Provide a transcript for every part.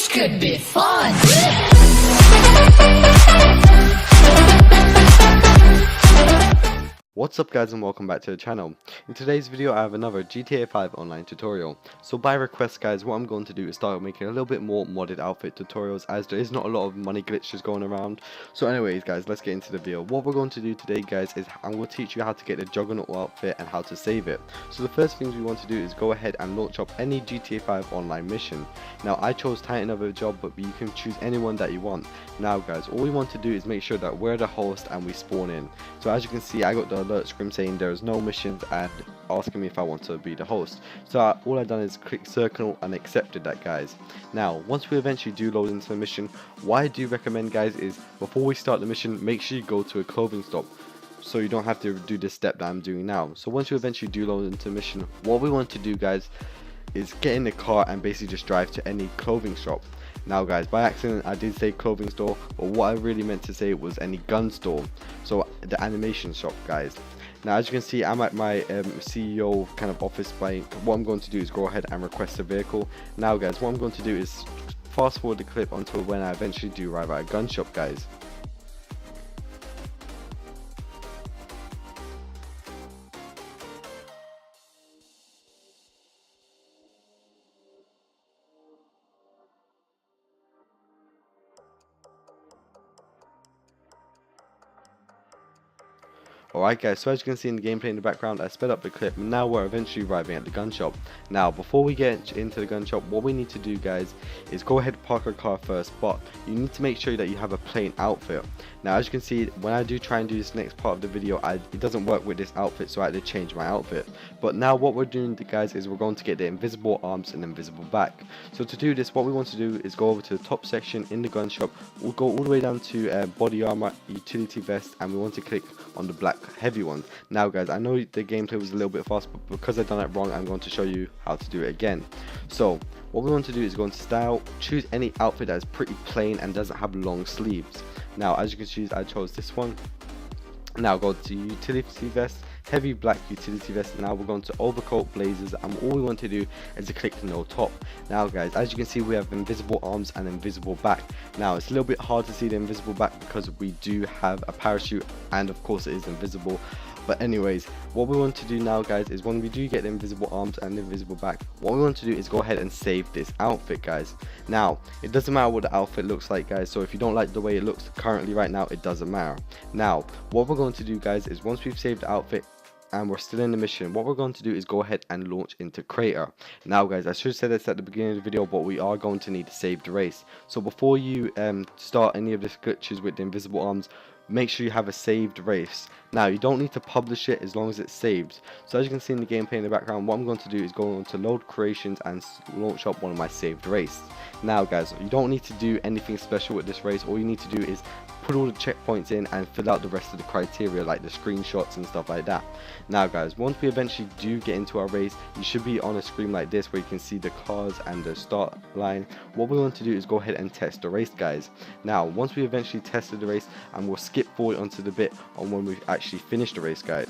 This could be fun! What's up guys and welcome back to the channel. In today's video I have another GTA 5 online tutorial. So by request guys, what I'm going to do is start making a little bit more modded outfit tutorials, as there is not a lot of money glitches going around. So anyways guys, let's get into the video. What we're going to do today guys is I'm going to teach you how to get the Juggernaut outfit and how to save it. So the first things we want to do is go ahead and launch up any GTA 5 online mission. Now I chose Titan of a job, but you can choose anyone that you want. Now guys, all we want to do is make sure that we're the host and we spawn in. So as you can see, I got the alert screen saying there is no missions and asking me if I want to be the host. So all I've done is click circle and accepted that guys. Now once we eventually do load into the mission, what I do recommend guys is before we start the mission, make sure you go to a clothing shop, so you don't have to do this step that I'm doing now. So once you eventually do load into the mission, what we want to do guys is get in the car and basically just drive to any clothing shop. Now guys, by accident I did say clothing store, but what I really meant to say was any gun store, so the animation shop guys. Now as you can see, I'm at my CEO kind of office. By what I'm going to do is go ahead and request a vehicle. Now guys, what I'm going to do is fast forward the clip until when I eventually do arrive at a gun shop guys. Alright guys, so as you can see in the gameplay in the background, I sped up the clip and now we're eventually arriving at the gun shop. Now before we get into the gun shop, what we need to do guys is go ahead and park our car first, but you need to make sure that you have a plain outfit. Now as you can see, when I do try and do this next part of the video, it doesn't work with this outfit, so I had to change my outfit. But now what we're doing guys is we're going to get the invisible arms and invisible back. So to do this, what we want to do is go over to the top section in the gun shop. We'll go all the way down to body armor, utility vest, and we want to click on the black heavy one. Now guys, I know the gameplay was a little bit fast, but because I've done it wrong, I'm going to show you how to do it again. So what we want to do is go into style, choose any outfit that is pretty plain and doesn't have long sleeves. Now as you can choose, I chose this one. Now go to utility vest, heavy black utility vest. Now we're going to overcoat, blazers, and all we want to do is to click no top. Now guys, as you can see, we have invisible arms and invisible back. Now it's a little bit hard to see the invisible back because we do have a parachute and of course it is invisible. But anyways, what we want to do now guys is when we do get the invisible arms and the invisible back, what we want to do is go ahead and save this outfit guys. Now it doesn't matter what the outfit looks like guys, so if you don't like the way it looks currently right now, it doesn't matter. Now what we're going to do guys is once we've saved the outfit and we're still in the mission, what we're going to do is go ahead and launch into Crater. Now guys, I should have said this at the beginning of the video, but we are going to need to save the race. So before you start any of the glitches with the invisible arms, make sure you have a saved race. Now you don't need to publish it as long as it's saved. So as you can see in the gameplay in the background, what I'm going to do is go on to load creations and launch up one of my saved races. Now guys, you don't need to do anything special with this race. All you need to do is put all the checkpoints in and fill out the rest of the criteria, like the screenshots and stuff like that. Now guys, once we eventually do get into our race, you should be on a screen like this where you can see the cars and the start line. What we want to do is go ahead and test the race guys. Now once we eventually tested the race, and we'll skip forward onto the bit on when we actually finish the race guys.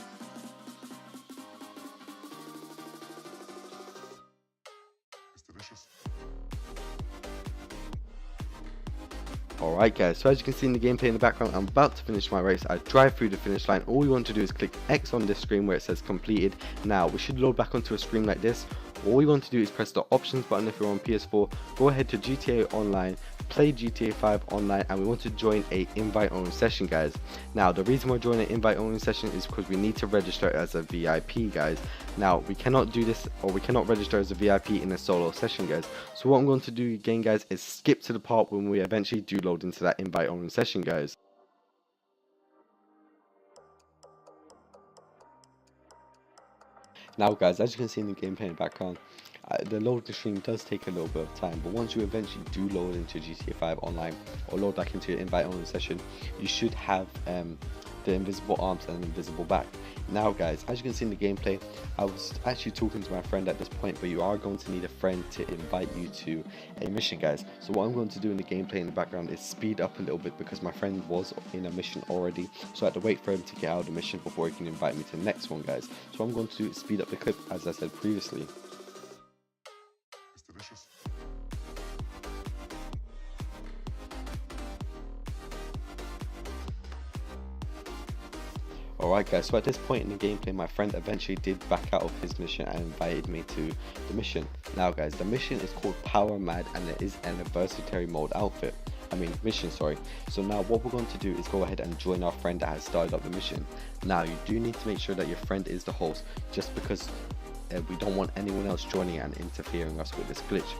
Alright guys, so as you can see in the gameplay in the background, I'm about to finish my race. I drive through the finish line. All we want to do is click X on this screen where it says completed. Now we should load back onto a screen like this. All we want to do is press the options button if you're on PS4, go ahead to GTA Online, play GTA 5 Online, and we want to join a invite only session guys. Now the reason we're joining an invite only session is because we need to register as a VIP guys. Now we cannot do this, or we cannot register as a VIP in a solo session guys. So what I'm going to do again guys is skip to the part when we eventually do load into that invite only session guys. Now guys, as you can see in the gameplay in the background, the loading screen does take a little bit of time, but once you eventually do load into GTA 5 Online or load back into your invite only session, you should have the invisible arms and invisible back. Now guys, as you can see in the gameplay, I was actually talking to my friend at this point, but you are going to need a friend to invite you to a mission guys. So what I'm going to do in the gameplay in the background is speed up a little bit because my friend was in a mission already, so I had to wait for him to get out of the mission before he can invite me to the next one guys. So what I'm going to do is speed up the clip as I said previously. Alright guys, so at this point in the gameplay, my friend eventually did back out of his mission and invited me to the mission. Now guys, the mission is called Power Mad and it is an adversary mode outfit. Mission, sorry. So now what we're going to do is go ahead and join our friend that has started up the mission. Now you do need to make sure that your friend is the host, just because we don't want anyone else joining and interfering us with this glitch.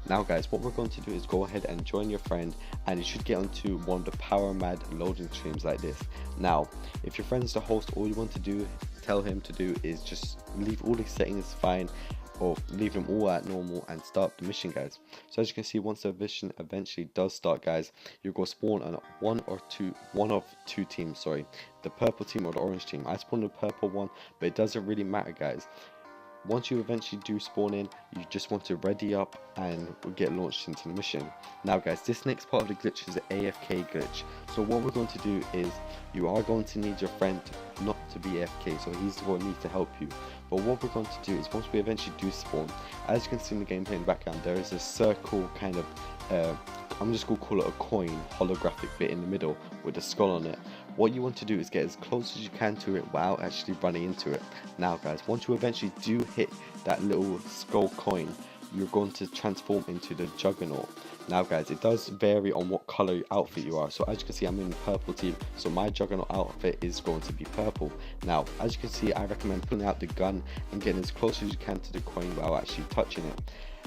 Now guys, what we're going to do is go ahead and join your friend, and you should get onto one of the Power Mad loading streams like this. Now if your friend's the host, all you want to do, tell him to do, is just leave all the settings fine, or leave them all at normal and start the mission guys. So as you can see, once the mission eventually does start guys, you'll go spawn on one of two teams, sorry, the purple team or the orange team. I spawned the purple one, but it doesn't really matter guys. Once you eventually do spawn in, you just want to ready up and get launched into the mission. Now guys, this next part of the glitch is the AFK glitch. So what we're going to do is, you are going to need your friend not to be AFK, so he's the one who needs to help you. But what we're going to do is, once we eventually do spawn, as you can see in the gameplay in the background, there is a circle kind of, I'm just going to call it a coin holographic bit in the middle with a skull on it. What you want to do is get as close as you can to it without actually running into it. Now guys, once you eventually do hit that little skull coin, you're going to transform into the Juggernaut. Now guys, it does vary on what color outfit you are. So as you can see, I'm in the purple team, so my Juggernaut outfit is going to be purple. Now as you can see, I recommend pulling out the gun and getting as close as you can to the coin without actually touching it.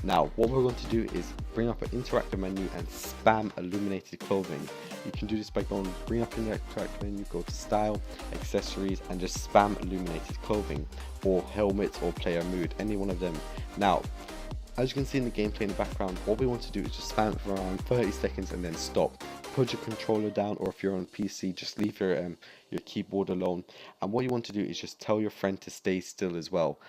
Now what we're going to do is bring up an interactive menu and spam illuminated clothing. You can do this by bring up an interactive menu, go to style, accessories, and just spam illuminated clothing, or helmets, or player mood, any one of them. Now as you can see in the gameplay in the background, what we want to do is just spam it for around 30 seconds and then stop. Put your controller down, or if you're on PC, just leave your keyboard alone. And what you want to do is just tell your friend to stay still as well.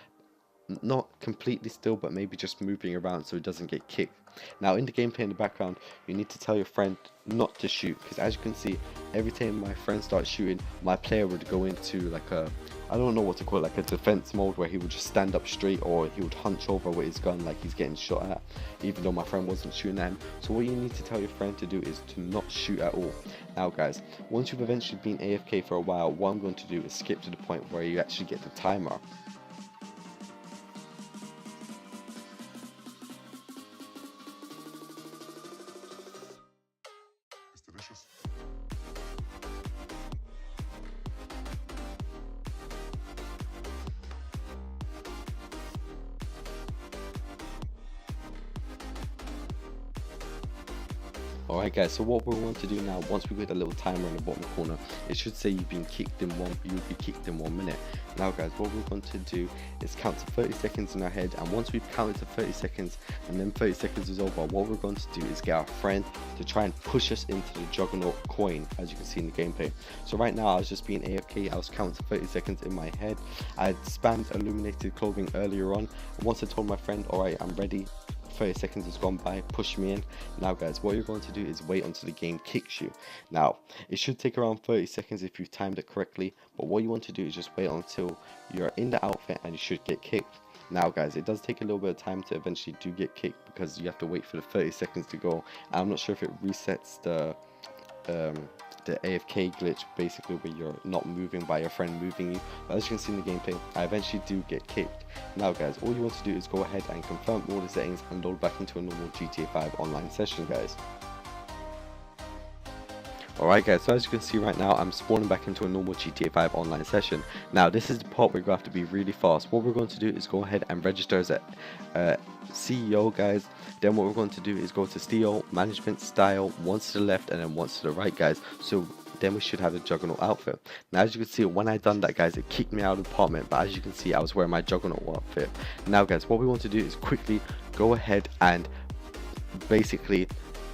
Not completely still, but maybe just moving around so it doesn't get kicked. Now in the gameplay in the background, you need to tell your friend not to shoot, because as you can see, every time my friend starts shooting, my player would go into like a, I don't know what to call it, like a defense mode, where he would just stand up straight, or he would hunch over with his gun like he's getting shot at, even though my friend wasn't shooting at him. So what you need to tell your friend to do is to not shoot at all. Now guys, once you've eventually been AFK for a while, what I'm going to do is skip to the point where you actually get the timer. Alright guys, so what we want to do now, once we get a little timer in the bottom corner, it should say you've been kicked in you'll be kicked in 1 minute. Now guys, what we're going to do is count to 30 seconds in our head, and once we've counted to 30 seconds and then 30 seconds is over, what we're going to do is get our friend to try and push us into the Juggernaut coin, as you can see in the gameplay. So right now I was just being AFK, I was counting to 30 seconds in my head. I had spammed illuminated clothing earlier on, and once I told my friend, alright, I'm ready, 30 seconds has gone by, push me in. Now guys, what you're going to do is wait until the game kicks you. Now it should take around 30 seconds if you've timed it correctly, but what you want to do is just wait until you're in the outfit and you should get kicked. Now guys, it does take a little bit of time to eventually do get kicked, because you have to wait for the 30 seconds to go. I'm not sure if it resets the AFK glitch, basically where you're not moving by your friend moving you. But as you can see in the gameplay, I eventually do get kicked. Now guys, all you want to do is go ahead and confirm all the settings and load back into a normal GTA 5 online session guys. Alright guys, so as you can see right now, I'm spawning back into a normal GTA 5 online session. Now this is the part where you have to be really fast. What we're going to do is go ahead and register as a CEO guys. Then what we're going to do is go to CEO, management, style, once to the left and then once to the right guys. So then we should have the Juggernaut outfit. Now as you can see, when I done that guys, it kicked me out of the apartment, but as you can see, I was wearing my Juggernaut outfit. Now guys, what we want to do is quickly go ahead and basically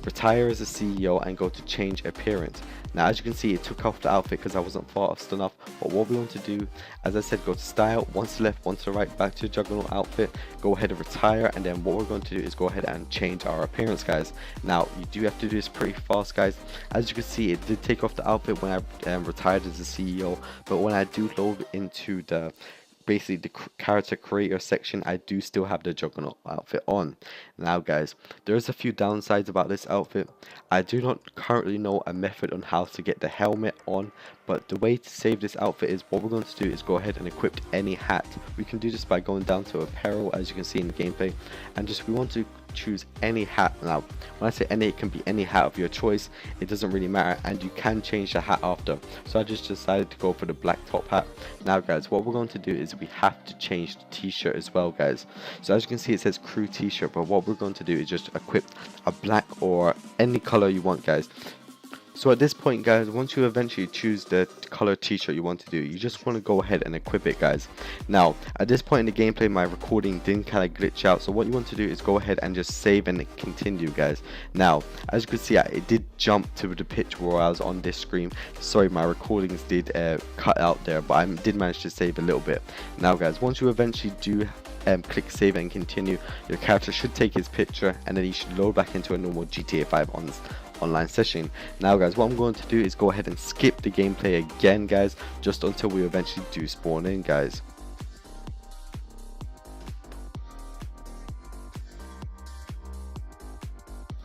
retire as a CEO and go to change appearance. Now as you can see, it took off the outfit because I wasn't fast enough, but what we want to do, as I said, go to style, once to the left, once to the right, back to the Juggernaut outfit, go ahead and retire, and then what we're going to do is go ahead and change our appearance guys. Now you do have to do this pretty fast guys. As you can see, it did take off the outfit when I retired as a CEO, but when I do load into the basically the character creator section, I do still have the Juggernaut outfit on. Now guys, there's a few downsides about this outfit. I do not currently know a method on how to get the helmet on, but the way to save this outfit is what we're going to do is go ahead and equip any hat. We can do this by going down to apparel, as you can see in the gameplay, and just we want to choose any hat. Now when I say any, it can be any hat of your choice, it doesn't really matter, and you can change the hat after. So I just decided to go for the black top hat. Now guys, what we're going to do is we have to change the t-shirt as well guys. So as you can see, it says crew t-shirt, but what we're going to do is just equip a black or any color you want guys. So at this point guys, once you eventually choose the color t-shirt you want to do, you just want to go ahead and equip it guys. Now at this point in the gameplay, my recording didn't kind of glitch out, so what you want to do is go ahead and just save and continue guys. Now as you can see, it did jump to the picture where I was on this screen. Sorry, my recordings did cut out there, but I did manage to save a little bit. Now guys, once you eventually do click save and continue, your character should take his picture, and then he should load back into a normal GTA 5 online session. Now guys, what I'm going to do is go ahead and skip the gameplay again guys, just until we eventually do spawn in guys.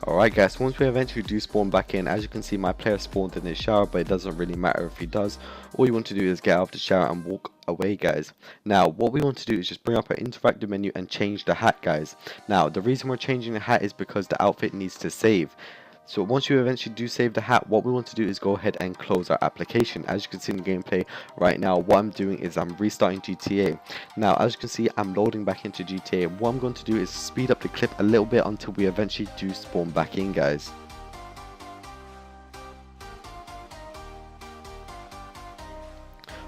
Alright guys, once we eventually do spawn back in, as you can see, my player spawned in his shower, but it doesn't really matter if he does. All you want to do is get out of the shower and walk away guys. Now what we want to do is just bring up our interactive menu and change the hat guys. Now the reason we're changing the hat is because the outfit needs to save. So once you eventually do save the hat, what we want to do is go ahead and close our application. As you can see in the gameplay right now, what I'm doing is I'm restarting GTA. Now as you can see, I'm loading back into GTA. What I'm going to do is speed up the clip a little bit until we eventually do spawn back in guys.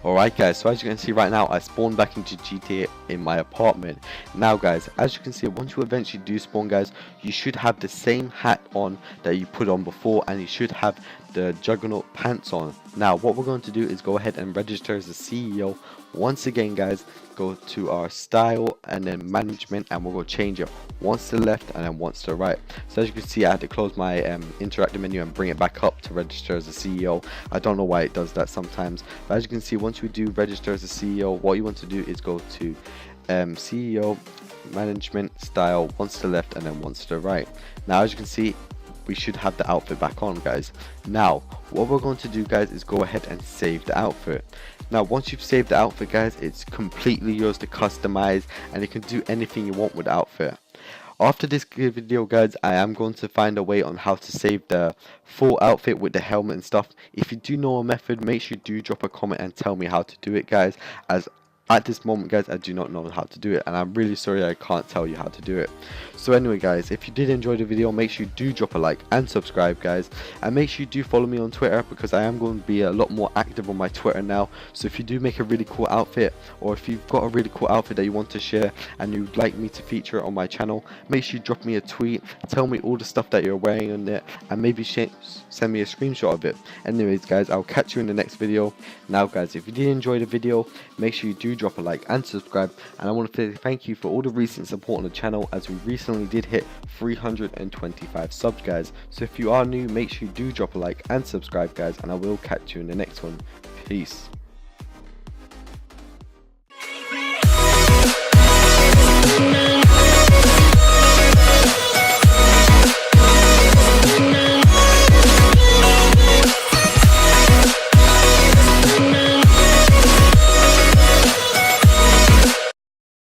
Alright guys, so as you can see right now, I spawned back into GTA in my apartment. Now guys, as you can see, once you eventually do spawn guys, you should have the same hat on that you put on before, and you should have the Juggernaut pants on. Now what we're going to do is go ahead and register as a CEO. Once again guys, go to our style and then management, and we'll go change it once to the left and then once to the right. So as you can see, I had to close my interactive menu and bring it back up to register as a CEO. I don't know why it does that sometimes, but as you can see, once we do register as a CEO, what you want to do is go to CEO, management, style, once to the left and then once to the right. Now as you can see, we should have the outfit back on guys. Now what we're going to do guys is go ahead and save the outfit. Now once you've saved the outfit guys, it's completely yours to customize, and you can do anything you want with the outfit. After this video guys, I am going to find a way on how to save the full outfit with the helmet and stuff. If you do know a method, make sure you do drop a comment and tell me how to do it guys, as at this moment guys, I do not know how to do it, and I'm really sorry I can't tell you how to do it. So anyway guys, if you did enjoy the video, make sure you do drop a like and subscribe guys, and make sure you do follow me on Twitter, because I am going to be a lot more active on my Twitter now. So if you do make a really cool outfit, or if you've got a really cool outfit that you want to share and you'd like me to feature it on my channel, make sure you drop me a tweet, tell me all the stuff that you're wearing on there, and maybe send me a screenshot of it. Anyways guys, I'll catch you in the next video. Now guys, if you did enjoy the video, make sure you do drop a like and subscribe, and I want to say thank you for all the recent support on the channel, as we recently did hit 325 subs guys. So if you are new, make sure you do drop a like and subscribe guys, and I will catch you in the next one. Peace.